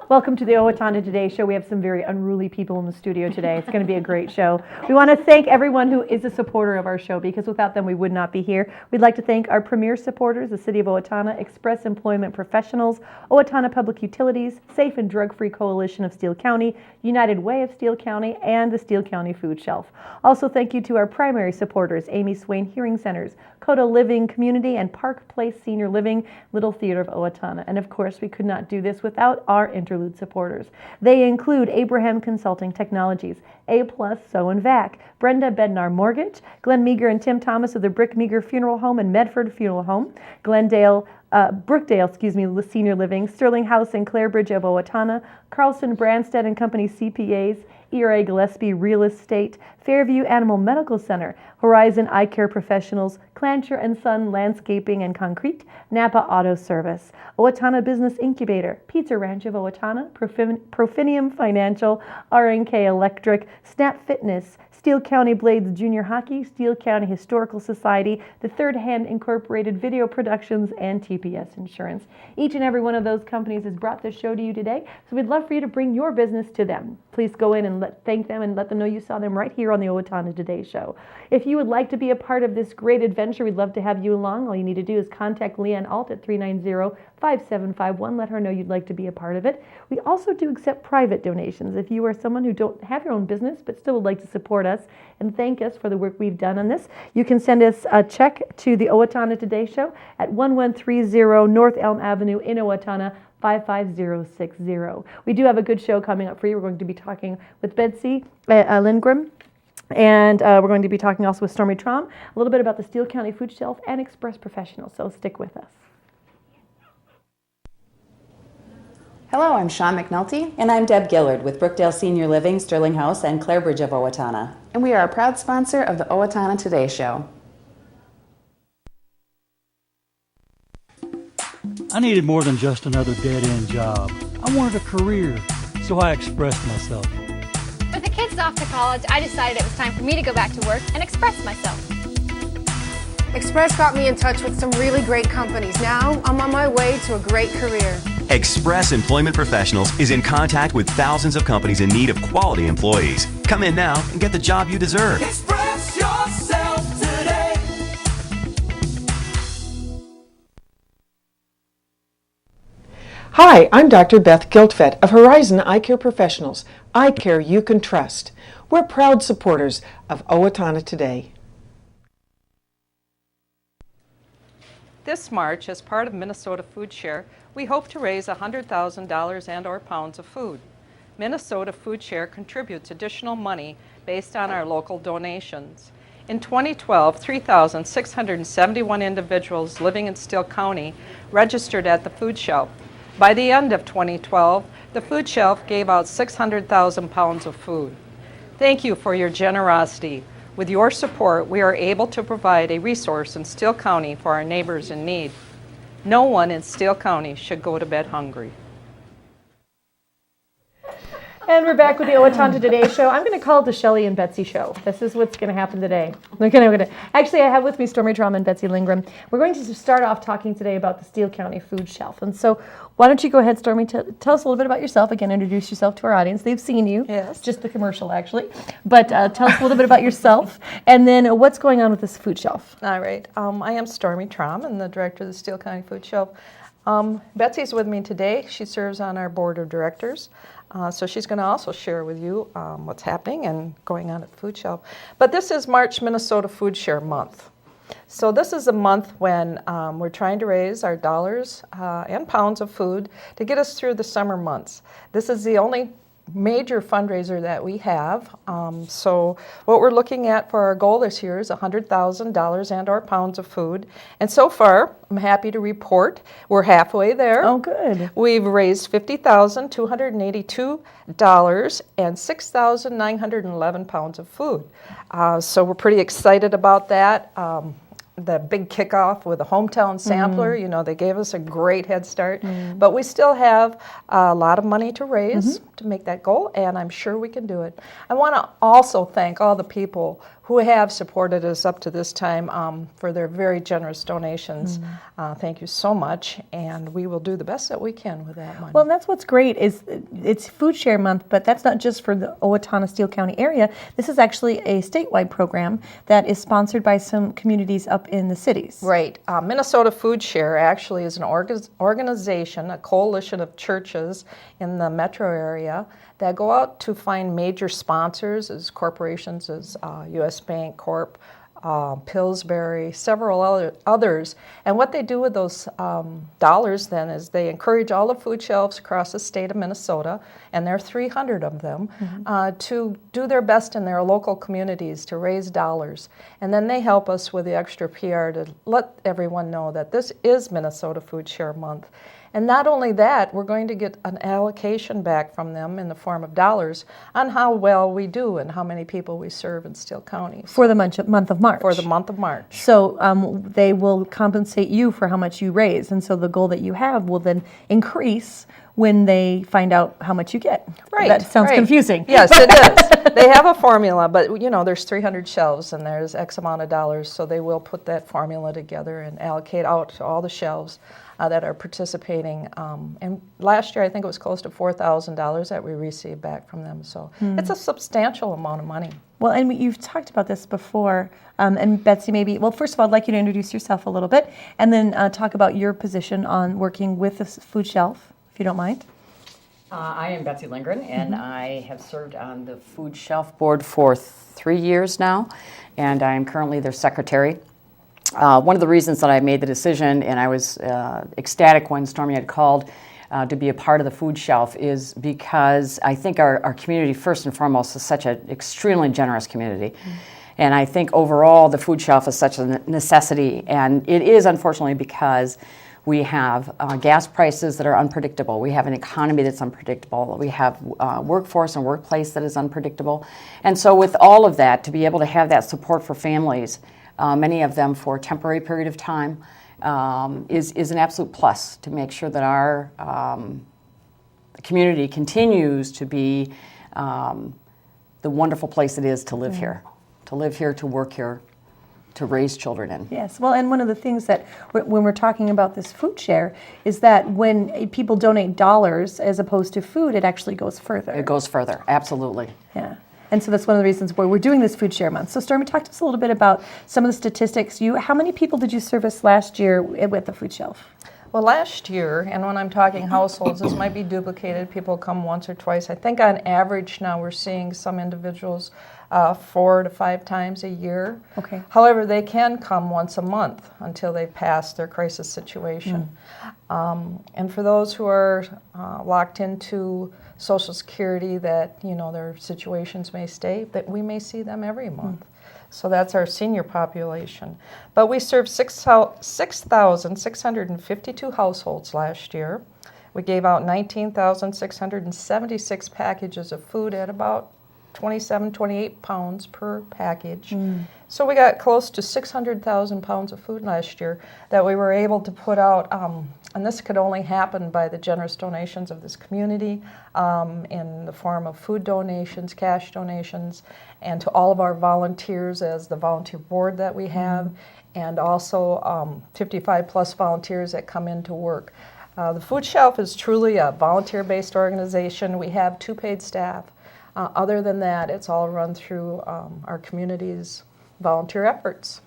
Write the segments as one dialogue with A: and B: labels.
A: Welcome to the Owatonna Today Show. We have some very unruly people in the studio today. It's going to be a great show. We want to thank everyone who is a supporter of our show, because without them we would not be here. We'd like to thank our premier supporters, the City of Owatonna, Express Employment Professionals, Owatonna Public Utilities, Safe and Drug-Free Coalition of Steele County, United Way of Steele County, and the Steele County Food Shelf. Also thank you to our primary supporters, Amy Swain Hearing Centers, Coda Living Community, and Park Place Senior Living, Little Theater of Owatonna. And of course, we could not do this without our interlude supporters. They include Abraham Consulting Technologies, A+, So and Vac, Brenda Bednar Mortgage, Glenn Meager and Tim Thomas of the Brick Meager Funeral Home and Medford Funeral Home, Brookdale, Senior Living, Sterling House and Clare Bridge of Owatonna, Carlson Branstad and Company CPAs, ERA Gillespie Real Estate, Fairview Animal Medical Center, Horizon Eye Care Professionals, Clancher and Son Landscaping and Concrete, Napa Auto Service, Owatonna Business Incubator, Pizza Ranch of Owatonna, Profinium Financial, RNK Electric, Snap Fitness, Steele County Blades Junior Hockey, Steele County Historical Society, the Third Hand Incorporated Video Productions, and TPS Insurance. Each and every one of those companies has brought this show to you today, so we'd love for you to bring your business to them. Please go in and thank them and let them know you saw them right here on the Owatonna Today Show. If you would like to be a part of this great adventure, we'd love to have you along. All you need to do is contact Leanne Alt at 390-5751. Let her know you'd like to be a part of it. We also do accept private donations. If you are someone who don't have your own business but still would like to support us and thank us for the work we've done on this, you can send us a check to the Owatonna Today Show at 1130 North Elm Avenue in Owatonna, 55060. We do have a good show coming up for you. We're going to be talking with Betsy Lindgren, and we're going to be talking also with Stormy Trom, a little bit about the Steele County Food Shelf and Express Professionals, so stick with us.
B: Hello, I'm Sean McNulty.
C: And I'm Deb Gillard with Brookdale Senior Living, Sterling House, and Clare Bridge of Owatonna.
B: And we are a proud sponsor of the Owatonna Today Show.
D: I needed more than just another dead-end job. I wanted a career, so I expressed myself.
E: With the kids off to college, I decided it was time for me to go back to work and express myself.
F: Express got me in touch with some really great companies. Now I'm on my way to a great career.
G: Express Employment Professionals is in contact with thousands of companies in need of quality employees. Come in now and get the job you deserve.
H: Express yourself today.
I: Hi, I'm Dr. Beth Giltfett of Horizon Eye Care Professionals. Eye care you can trust. We're proud supporters of Owatonna Today.
J: This March, as part of Minnesota Food Share, we hope to raise $100,000 and/or pounds of food. Minnesota Food Share contributes additional money based on our local donations. In 2012, 3,671 individuals living in Steele County registered at the food shelf. By the end of 2012, the food shelf gave out 600,000 pounds of food. Thank you for your generosity. With your support, we are able to provide a resource in Steele County for our neighbors in need. No one in Steele County should go to bed hungry.
A: And we're back with the Owatonna Today Show. I'm going to call it the Shelley and Betsy Show. This is what's going to happen today. Actually, I have with me Stormy Trom and Betsy Lindgren. We're going to start off talking today about the Steele County Food Shelf. And so why don't you go ahead, Stormy, tell us a little bit about yourself. Again, introduce yourself to our audience. They've seen you.
J: Yes. Just
A: the commercial, actually. But tell us a little bit about yourself and then what's going on with this food shelf.
J: All right. I am Stormy Trom. I'm the director of the Steele County Food Shelf. Betsy's with me today. She serves on our board of directors. So she's going to also share with you what's happening and going on at the food shelf. But this is March Minnesota Food Share Month. So this is a month when we're trying to raise our dollars and pounds of food to get us through the summer months. This is the only major fundraiser that we have. So what we're looking at for our goal this year is $100,000 and/or pounds of food. And so far, I'm happy to report we're halfway there.
A: Oh, good.
J: We've raised $50,282 and 6,911 pounds of food. So we're pretty excited about that. The big kickoff with the hometown sampler, you know, they gave us a great head start. But we still have a lot of money to raise. to make that goal, and I'm sure we can do it. I want to also thank all the people who have supported us up to this time for their very generous donations. Thank you so much, and we will do the best that we can with that money.
A: Well, and that's what's great is it's Food Share Month, but that's not just for the Owatonna Steele County area. This is actually a statewide program that is sponsored by some communities up in the cities.
J: Right. Minnesota Food Share actually is an organization, a coalition of churches in the metro area that go out to find major sponsors as corporations as U.S. Bank Corp., Pillsbury, several others. And what they do with those dollars then is they encourage all the food shelves across the state of Minnesota, and there are 300 of them, to do their best in their local communities to raise dollars. And then they help us with the extra PR to let everyone know that this is Minnesota Food Share Month. And not only that, we're going to get an allocation back from them in the form of dollars on how well we do and how many people we serve in Steele County.
A: For the month of March.
J: For the month of March.
A: So they will compensate you for how much you raise, and so the goal that you have will then increase when they find out how much you get.
J: Right.
A: That sounds confusing.
J: Yes, it is. They have a formula, but you know, there's 300 shelves and there's X amount of dollars, so they will put that formula together and allocate out to all the shelves that are participating. And last year, I think it was close to $4,000 that we received back from them. So it's a substantial amount of money.
A: Well, and you've talked about this before. And Betsy, maybe, well, first of all, I'd like you to introduce yourself a little bit, and then talk about your position on working with the food shelf, if you don't mind.
K: I am Betsy Lindgren, and I have served on the Food Shelf Board for 3 years now, and I am currently their secretary. One of the reasons that I made the decision, and I was ecstatic when Stormy had called to be a part of the food shelf, is because I think our community, first and foremost, is such an extremely generous community. And I think overall the food shelf is such a necessity, and it is unfortunately because we have gas prices that are unpredictable. We have an economy that's unpredictable. We have workforce and workplace that is unpredictable. And so with all of that, to be able to have that support for families, many of them for a temporary period of time, is an absolute plus to make sure that our community continues to be the wonderful place it is to live here, to work here, to raise children in.
A: Yes, well, and one of the things that when we're talking about this food share is that when people donate dollars as opposed to food, it actually goes further.
K: It goes further, absolutely.
A: Yeah. And so that's one of the reasons why we're doing this Food Share Month. So Stormy, talk to us a little bit about some of the statistics. How many people did you service last year with the food shelf?
J: Well, last year, and when I'm talking households, this might be duplicated. People come once or twice. I think on average now we're seeing some individuals 4 to 5 times a year.
A: Okay.
J: However, they can come once a month until they pass their crisis situation. And for those who are locked into Social Security, that their situations may stay, that we may see them every month. So that's our senior population. But we served 6,652 households last year. We gave out 19,676 packages of food at about 27, 28 pounds per package. So we got close to 600,000 pounds of food last year that we were able to put out, and this could only happen by the generous donations of this community in the form of food donations, cash donations, and to all of our volunteers as the volunteer board that we have, and also 55 plus volunteers that come in to work. The Food Shelf is truly a volunteer-based organization. We have 2 paid staff. Other than that, it's all run through our community's volunteer efforts.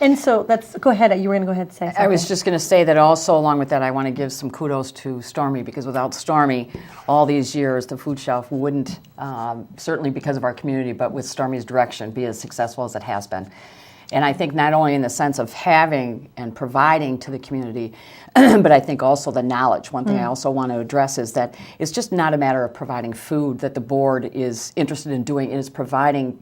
A: And so go ahead. You were going to go ahead and say something.
K: I was just going to say that also along with that, I want to give some kudos to Stormy, because without Stormy, all these years, the food shelf wouldn't, certainly because of our community, but with Stormy's direction, be as successful as it has been. And I think not only in the sense of having and providing to the community, but I think also the knowledge. One thing I also want to address is that it's just not a matter of providing food that the board is interested in doing. It is providing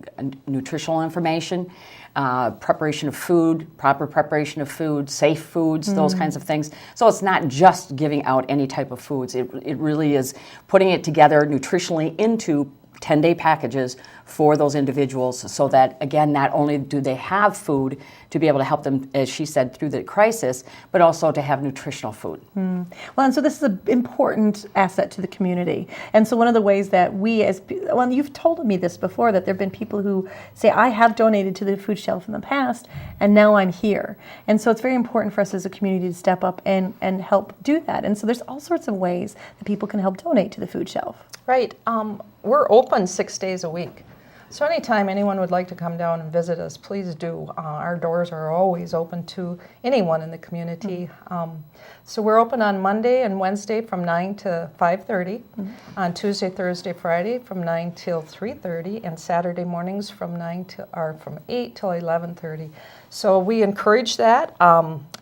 K: nutritional information, preparation of food, proper preparation of food, safe foods, those kinds of things. So it's not just giving out any type of foods. It really is putting it together nutritionally into 10-day packages for those individuals so that, again, not only do they have food to be able to help them, as she said, through the crisis, but also to have nutritional food.
A: Well, and so this is an important asset to the community. And so one of the ways that we well, you've told me this before, that there have been people who say, I have donated to the food shelf in the past, and now I'm here. And so it's very important for us as a community to step up and help do that. And so there's all sorts of ways that people can help donate to the food shelf.
J: Right. We're open 6 days a week. So anytime anyone would like to come down and visit us, please do. Our doors are always open to anyone in the community. So we're open on Monday and Wednesday from 9 to 5:30, on Tuesday, Thursday, Friday from 9 till 3:30, and Saturday mornings from 8 till 11:30. So we encourage that.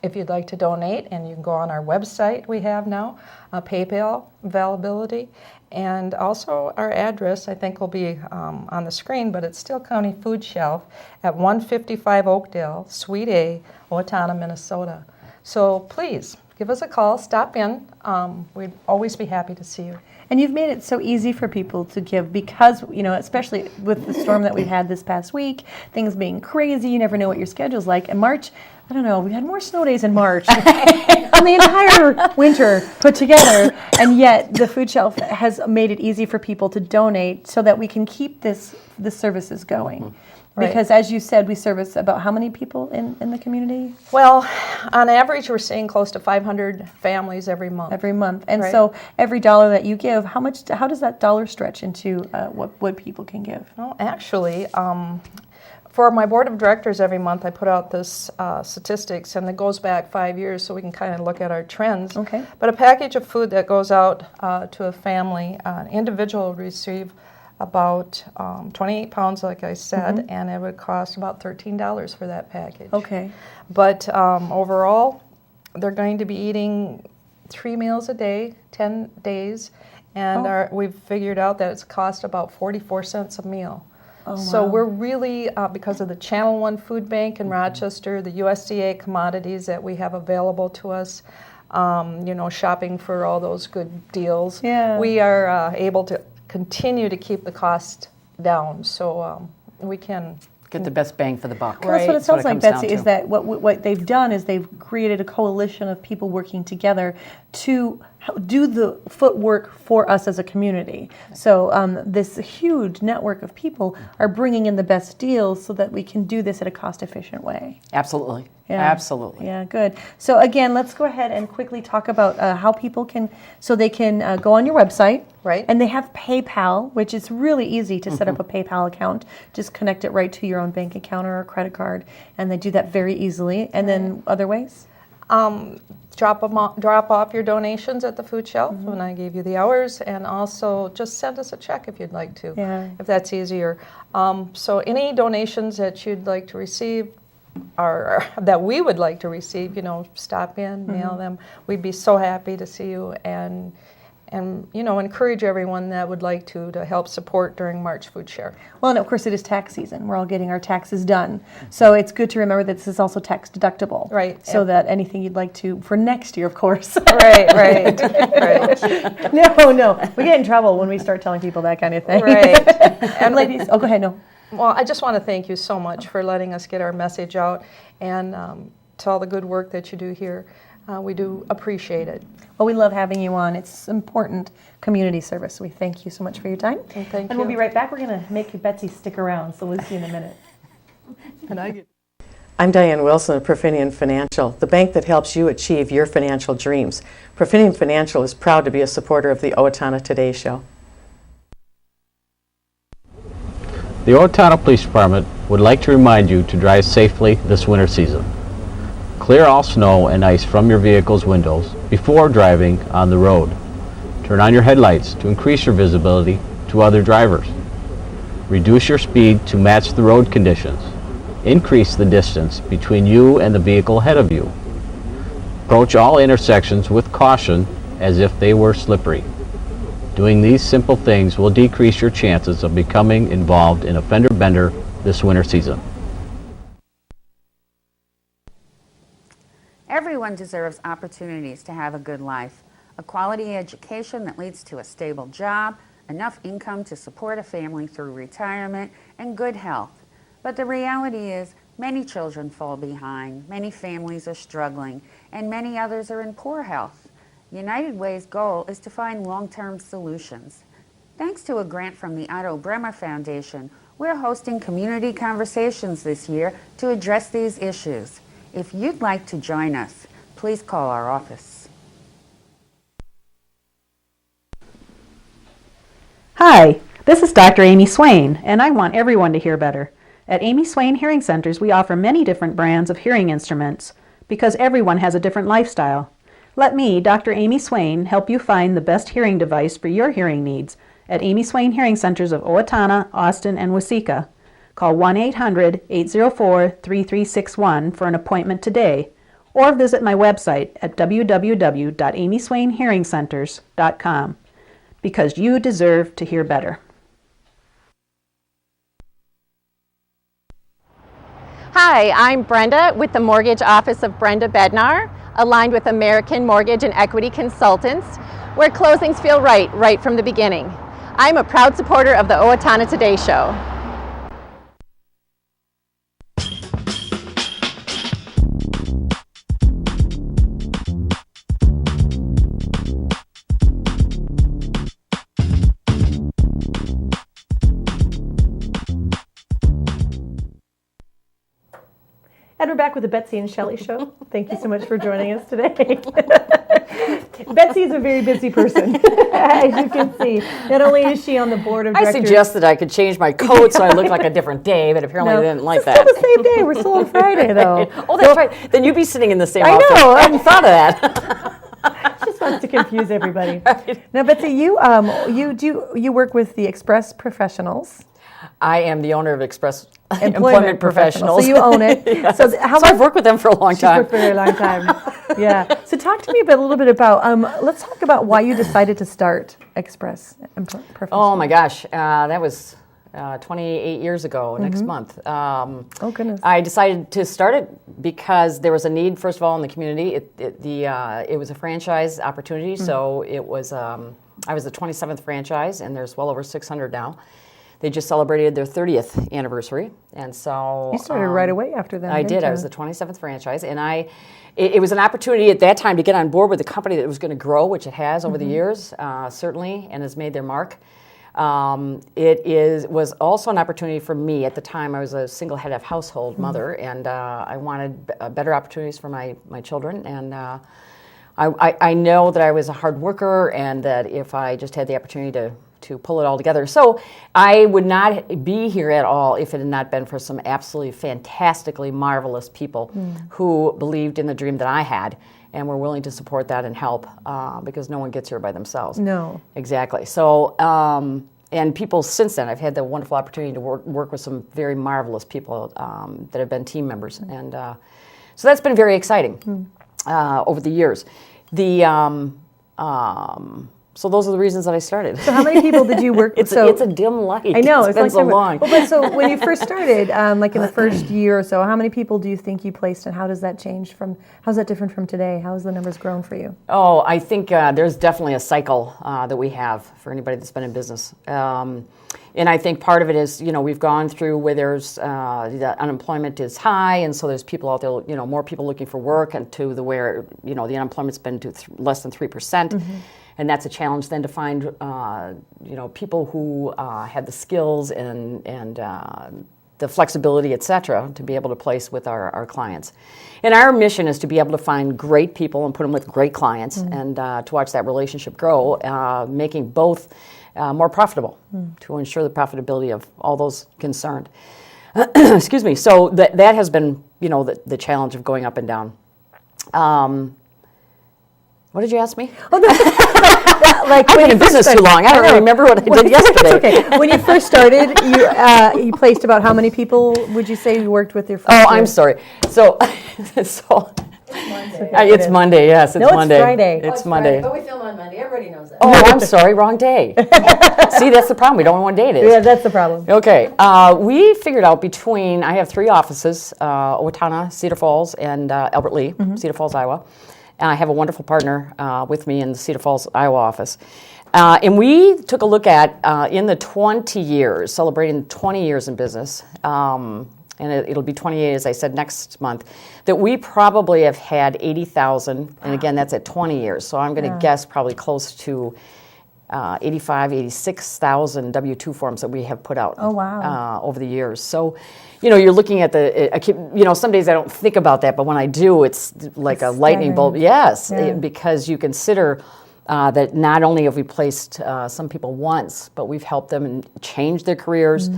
J: If you'd like to donate, and you can go on our website we have now, PayPal availability. And also our address, I think, will be on the screen, but it's Steele County Food Shelf at 155 Oakdale, Suite A, Owatonna, Minnesota. So please, give us a call, stop in. We'd always be happy to see you.
A: And you've made it so easy for people to give because, especially with the storm that we've had this past week, things being crazy, you never know what your schedule's like. In March, I don't know, we had more snow days in March on the entire winter put together, and yet the food shelf has made it easy for people to donate so that we can keep the services going.
J: Right.
A: Because as you said, we service about how many people in the community?
J: Well, on average, we're seeing close to 500 families every month.
A: Every month. And
J: Right.
A: so every dollar that you give, how does that dollar stretch into what people can give?
J: Well, actually, for my board of directors every month, I put out this statistics, and it goes back 5 years, so we can kind of look at our trends.
A: Okay.
J: But a package of food that goes out to a family, an individual will receive about 28 pounds, like I said, and it would cost about $13 for that package.
A: Okay.
J: But overall, they're going to be eating 3 meals a day, 10 days, and we've figured out that it's cost about 44 cents a meal.
A: Oh,
J: so
A: wow.
J: we're really, because of the Channel 1 Food Bank in Rochester, the USDA commodities that we have available to us, shopping for all those good deals, we are able to continue to keep the cost down, so we can
K: get the best bang for the buck.
A: Right. That's what it sounds like, Betsy, is that what they've done is they've created a coalition of people working together to do the footwork for us as a community. So this huge network of people are bringing in the best deals so that we can do this in a cost-efficient way.
K: Absolutely.
A: Yeah.
K: Absolutely.
A: Yeah, good. So again, let's go ahead and quickly talk about how people can, so they can go on your website.
J: Right.
A: And they have PayPal, which is really easy to set up a PayPal account. Just connect it right to your own bank account or a credit card, and they do that very easily. And then other ways?
J: Drop off your donations at the food shelf when I gave you the hours, and also just send us a check if you'd like to, if that's easier. So any donations that you'd like to receive, or that we would like to receive, stop in, mail them. We'd be so happy to see you, and encourage everyone that would like to help support during March Food Share.
A: Well, and of course it is tax season. We're all getting our taxes done. So it's good to remember that this is also tax deductible.
J: Right.
A: So that anything you'd like to, for next year, of course.
J: Right.
A: No. We get in trouble when we start telling people that kind of thing.
J: Right.
A: And ladies, go ahead, no.
J: Well, I just want to thank you so much for letting us get our message out, and to all the good work that you do here. We do appreciate it.
A: Well, we love having you on. It's important community service. We thank you so much for your time.
J: And thank you.
A: And we'll be right back. We're going to make Betsy stick around, so we'll see you in a minute.
I: I'm Diane Wilson of Profinium Financial, the bank that helps you achieve your financial dreams. Profinium Financial is proud to be a supporter of the Owatonna Today Show.
L: The Owatonna Police Department would like to remind you to drive safely this winter season. Clear all snow and ice from your vehicle's windows before driving on the road. Turn on your headlights to increase your visibility to other drivers. Reduce your speed to match the road conditions. Increase the distance between you and the vehicle ahead of you. Approach all intersections with caution as if they were slippery. Doing these simple things will decrease your chances of becoming involved in a fender bender this winter season.
M: Everyone deserves opportunities to have a good life, a quality education that leads to a stable job, enough income to support a family through retirement, and good health. But the reality is, many children fall behind, many families are struggling, and many others are in poor health. United Way's goal is to find long-term solutions. Thanks to a grant from the Otto Bremer Foundation, we're hosting community conversations this year to address these issues. If you'd like to join us, please call our office.
N: Hi, this is Dr. Amy Swain, and I want everyone to hear better. At Amy Swain Hearing Centers, we offer many different brands of hearing instruments because everyone has a different lifestyle. Let me, Dr. Amy Swain, help you find the best hearing device for your hearing needs at Amy Swain Hearing Centers of Owatonna, Austin, and Waseca. Call 1-800-804-3361 for an appointment today, or visit my website at www.amyswainhearingcenters.com, because you deserve to hear better.
O: Hi, I'm Brenda with the Mortgage Office of Brenda Bednar, aligned with American Mortgage and Equity Consultants, where closings feel right from the beginning. I'm a proud supporter of the Owatonna Today Show.
A: And we're back with the Betsy and Shelley Show. Thank you so much for joining us today. Betsy is a very busy person, as you can see. Not only is she on the board of directors.
K: I suggested I could change my coat so I look like a different day, but apparently they didn't like that.
A: It's still the same day. We're still on Friday, though.
K: Oh, that's right. Then you'd be sitting in the same outfit.
A: I know.
K: I hadn't thought of that.
A: Just wants to confuse everybody. Right. Now, Betsy, you work with the Express Professionals.
K: I am the owner of Express Employment Professionals.
A: So you own it.
K: Yes. So I've worked with them for a long time.
A: She's worked for a very long time. Yeah. So talk to me a little bit about, let's talk about why you decided to start Express Professionals.
K: Oh my gosh, that was 28 years ago next month.
A: Oh goodness.
K: I decided to start it because there was a need, first of all, in the community. It was a franchise opportunity, so it was, I was the 27th franchise, and there's well over 600 now. They just celebrated their 30th anniversary, and so
A: you started right away after that.
K: I did. I was the 27th franchise, and it was an opportunity at that time to get on board with a company that was going to grow, which it has over the years, certainly, and has made their mark. It was also an opportunity for me at the time. I was a single head of household mother, and I wanted better opportunities for my children, and I know that I was a hard worker, and that if I just had the opportunity to pull it all together. So I would not be here at all if it had not been for some absolutely fantastically marvelous people who believed in the dream that I had and were willing to support that and help, because no one gets here by themselves.
A: No.
K: Exactly. So, and people since then, I've had the wonderful opportunity to work with some very marvelous people that have been team members. And so that's been very exciting over the years. So those are the reasons that I started.
A: So how many people did you work with?
K: It's a dim light.
A: I know.
K: It's been so long.
A: Well, but so when you first started, like in the first year or so, how many people do you think you placed, and how does that change how's that different from today? How has the numbers grown for you?
K: Oh, I think there's definitely a cycle that we have for anybody that's been in business. And I think part of it is, we've gone through where there's the unemployment is high, and so there's people out there, more people looking for work, and to where the unemployment's been to less than 3%. And that's a challenge then to find, people who have the skills and the flexibility, et cetera, to be able to place with our clients. And our mission is to be able to find great people and put them with great clients, and to watch that relationship grow, making both more profitable to ensure the profitability of all those concerned. Excuse me. So that has been, the challenge of going up and down. What did you ask me?
A: Like
K: I've been in business too long. I don't remember what I did yesterday.
A: It's okay. When you first started, you placed about how many people would you say you worked with your first year?
K: I'm sorry. So it's Monday. Yes, it's Monday.
A: It's Friday.
K: It's Monday.
P: But we film on Monday. Everybody knows that.
K: Oh, I'm sorry. Wrong day. See, that's the problem. We don't know what day it is.
A: Yeah, that's the problem.
K: Okay. We figured out I have 3 offices, Owatonna, Cedar Falls, and Albert Lee, Cedar Falls, Iowa. I have a wonderful partner with me in the Cedar Falls, Iowa office. And we took a look at, in the 20 years, celebrating 20 years in business, and it'll be 28, as I said, next month, that we probably have had 80,000, and again, that's at 20 years, so I'm going to guess probably close to 86,000 W-2 forms that we have put out over the years. So, you're looking at some days I don't think about that, but when I do, it's like a lightning bolt. Yes, because you consider that not only have we placed some people once, but we've helped them change their careers,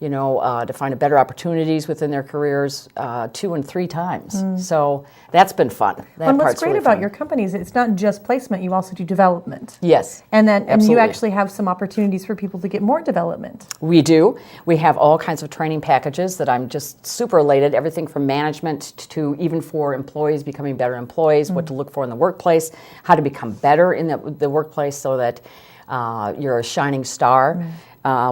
K: to find better opportunities within their careers 2 and 3 times. So that's been fun.
A: And what's great about your company is it's not just placement, you also do development.
K: Yes.
A: And you actually have some opportunities for people to get more development.
K: We do. We have all kinds of training packages that I'm just super elated, everything from management to even for employees becoming better employees, what to look for in the workplace, how to become better in the workplace so that you're a shining star.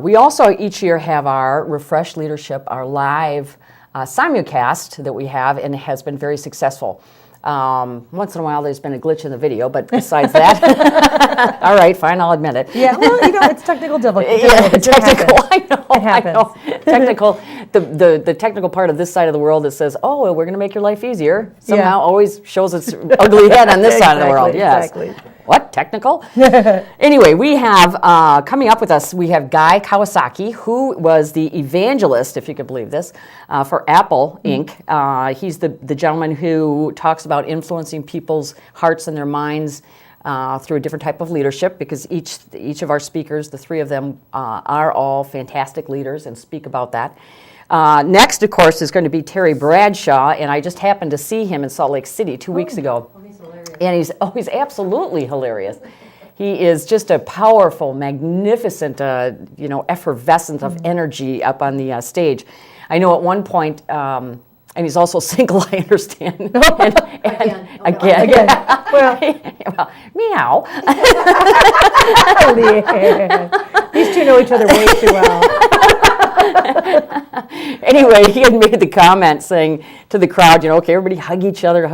K: We also each year have our Refresh Leadership, our live simulcast that we have, and it has been very successful. Once in a while there's been a glitch in the video, but besides that, all right, fine, I'll admit it.
A: Yeah, well, it's technical difficulty.
K: Technical, I know. Technical, the technical part of this side of the world that says, oh, well, we're going to make your life easier, somehow always shows its ugly head on this side of the world. Yes. Exactly. What? Technical? Anyway, we have, coming up with us, we have Guy Kawasaki, who was the evangelist, if you could believe this, for Apple Inc. He's the gentleman who talks about influencing people's hearts and their minds through a different type of leadership, because each of our speakers, the 3 of them, are all fantastic leaders and speak about that. Next, of course, is going to be Terry Bradshaw, and I just happened to see him in Salt Lake City 2 weeks ago.
P: He's hilarious.
K: And he's absolutely hilarious. He is just a powerful, magnificent, effervescent of energy up on the stage. I know at one point, and he's also single, I understand. Again.
A: Well,
K: meow.
A: These 2 know each other way too well.
K: Anyway, he had made the comment saying to the crowd, okay, everybody hug each other,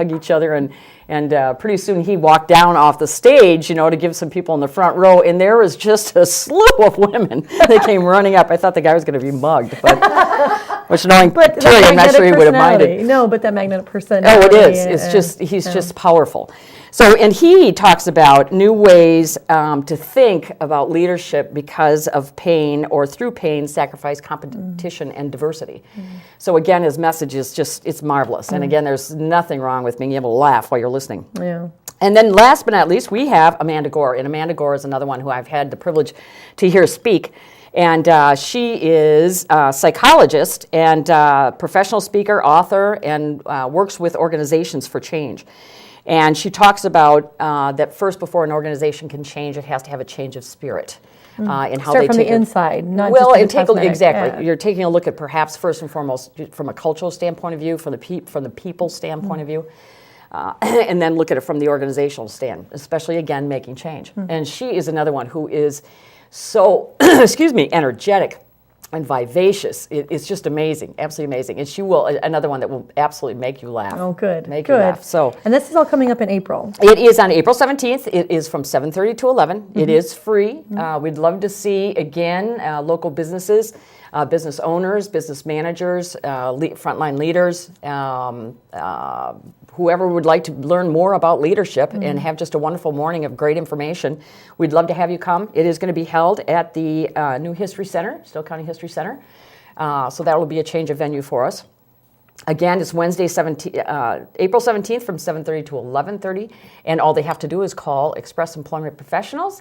K: and pretty soon he walked down off the stage, to give some people in the front row, and there was just a slew of women that came running up. I thought the guy was going to be mugged, but knowing Terry, I'm not sure he would have minded.
A: No, but that magnetic personality.
K: Oh, it is. He's just powerful. So, and he talks about new ways to think about leadership because of pain or through pain, sacrifice, competition, and diversity. So again, his message is it's marvelous. And again, there's nothing wrong with being able to laugh while you're listening.
A: Yeah.
K: And then last but not least, we have Amanda Gore. And Amanda Gore is another one who I've had the privilege to hear speak. And she is a psychologist and professional speaker, author, and works with organizations for change. And she talks about that first, before an organization can change, it has to have a change of spirit.
A: And how start from the inside, not just
K: exactly.
A: Yeah.
K: You're taking a look at perhaps first and foremost from a cultural standpoint of view, from the people standpoint of view, and then look at it from the organizational stand, especially again making change. And she is another one who is so, energetic and vivacious. It's just amazing, absolutely amazing. And she will, another one that will absolutely make you laugh.
A: Oh, good.
K: Make you laugh. So,
A: and this is all coming up in April.
K: It is on April 17th. It is from 7:30 to 11. It is free. We'd love to see, again, local businesses, business owners, business managers, frontline leaders, whoever would like to learn more about leadership and have just a wonderful morning of great information. We'd love to have you come. It is going to be held at the new History Center, Steele County History Center. So that will be a change of venue for us. Again, it's Wednesday, April 17th from 7:30 to 11:30. And all they have to do is call Express Employment Professionals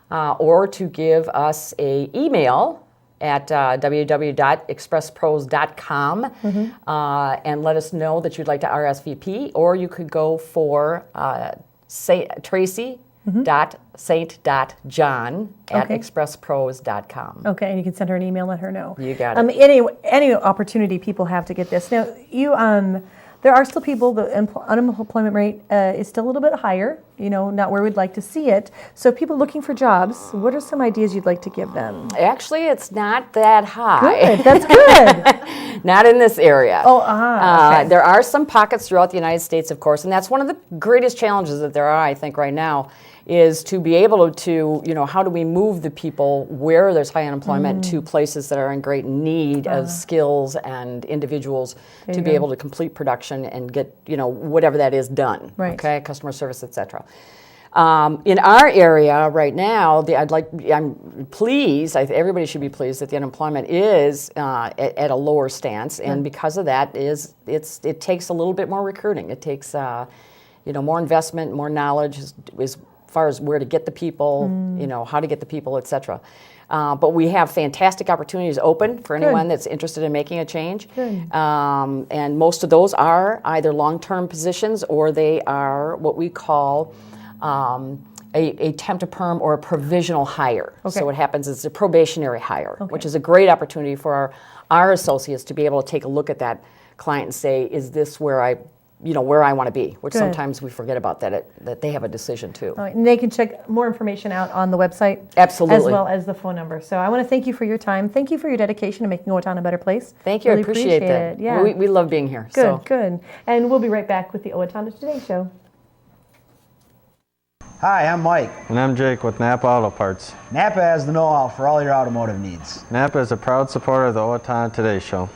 K: or to give us an email at www.expresspros.com and let us know that you'd like to RSVP, or you could go for tracy.saint.john at expresspros.com.
A: Okay, and you can send her an email, let her know.
K: You got it.
A: Any opportunity people have to get this. Now, you there are still people, the unemployment rate is still a little bit higher, not where we'd like to see it. So people looking for jobs, what are some ideas you'd like to give them?
K: Actually, it's not that high.
A: Good, that's good.
K: Not in this area.
A: Oh, okay.
K: There are some pockets throughout the United States, of course, and that's one of the greatest challenges that there are, I think, right now, is to be able to, how do we move the people where there's high unemployment to places that are in great need of skills and individuals to be able to complete production and get, whatever that is done, okay, customer service, etc. In our area right now, I'm pleased, everybody should be pleased that the unemployment is at a lower stance, and because of that it takes a little bit more recruiting. It takes, more investment, more knowledge as far as where to get the people, how to get the people, etc. But we have fantastic opportunities open for anyone that's interested in making a change. And most of those are either long-term positions or they are what we call a temp to perm or a provisional hire. So what happens is a probationary hire, which is a great opportunity for our associates to be able to take a look at that client and say, is this where I want to be, which sometimes we forget about that they have a decision too.
A: And they can check more information out on the website.
K: Absolutely.
A: As well as the phone number. So I want to thank you for your time. Thank you for your dedication to making Owatonna a better place.
K: Thank you. Really I appreciate that.
A: It. Yeah.
K: We love being here.
A: Good. And we'll be right back with the Owatonna Today Show.
Q: Hi, I'm Mike.
R: And I'm Jake with Napa Auto Parts.
Q: Napa has the know-how for all your automotive needs.
R: Napa is a proud supporter of the Owatonna Today Show.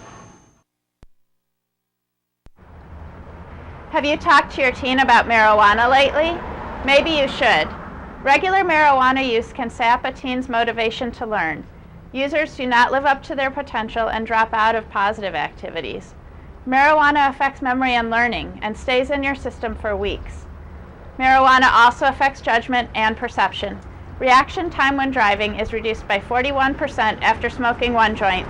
S: Have you talked to your teen about marijuana lately? Maybe you should. Regular marijuana use can sap a teen's motivation to learn. Users do not live up to their potential and drop out of positive activities. Marijuana affects memory and learning and stays in your system for weeks. Marijuana also affects judgment and perception. Reaction time when driving is reduced by 41% after smoking 1 joint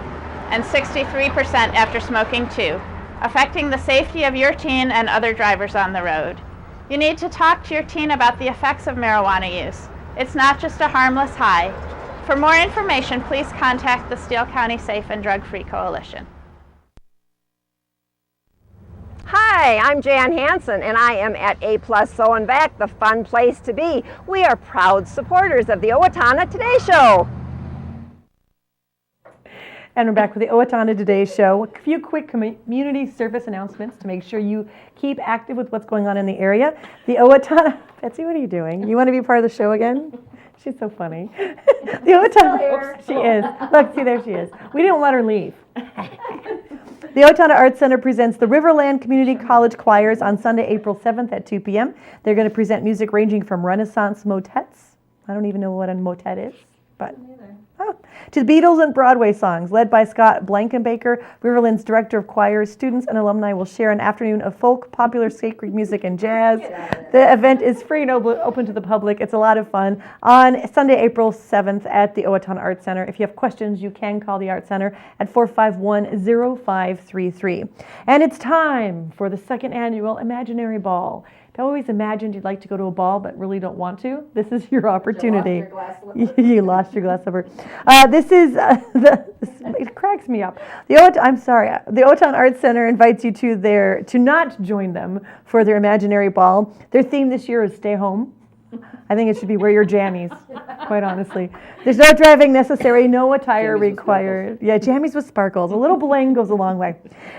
S: and 63% after smoking 2. Affecting the safety of your teen and other drivers on the road. You need to talk to your teen about the effects of marijuana use. It's not just a harmless high. For more information, please contact the Steele County Safe and Drug-Free Coalition.
T: Hi, I'm Jan Hansen, and I am at A+ So and Back, the fun place to be. We are proud supporters of the Owatonna Today Show.
A: And we're back with the Owatonna Today Show. A few quick community service announcements to make sure you keep active with what's going on in the area. The Owatonna, Betsy, what are you doing? You want to be part of the show again? She's so funny. The Owatonna, oops, she is. Look, see, there she is. We didn't let her leave. The Owatonna Arts Center presents the Riverland Community College Choirs on Sunday, April 7th at 2 p.m. They're going to present music ranging from Renaissance motets. I don't even know what a motet is, but... to the Beatles and Broadway songs, led by Scott Blankenbaker, Riverland's Director of Choirs. Students and alumni will share an afternoon of folk, popular sacred music, and jazz. The event is free and open to the public. It's a lot of fun on Sunday, April 7th at the Owatonna Arts Center. If you have questions, you can call the Arts Center at 451-0533. And it's time for the second annual Imaginary Ball. I've always imagined you'd like to go to a ball, but really don't want to. This is your opportunity. You lost your glass slipper. This is it cracks me up. The Owatonna Arts Center invites you to not join them for their imaginary ball. Their theme this year is "Stay Home." I think it should be "Wear your jammies," quite honestly. There's no driving necessary, no attire required. Yeah, jammies with sparkles. A little bling goes a long way.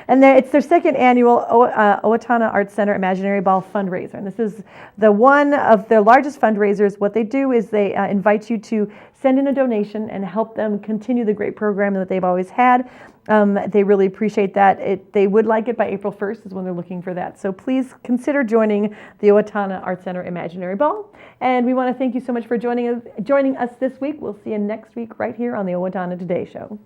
A: And it's their second annual Owatonna Arts Center Imaginary Ball fundraiser. And this is one of their largest fundraisers. What they do is they invite you to send in a donation and help them continue the great program that they've always had. They really appreciate that. They would like it by April 1st is when they're looking for that. So please consider joining the Owatonna Arts Center Imaginary Ball. And we want to thank you so much for joining us this week. We'll see you next week right here on the Owatonna Today Show.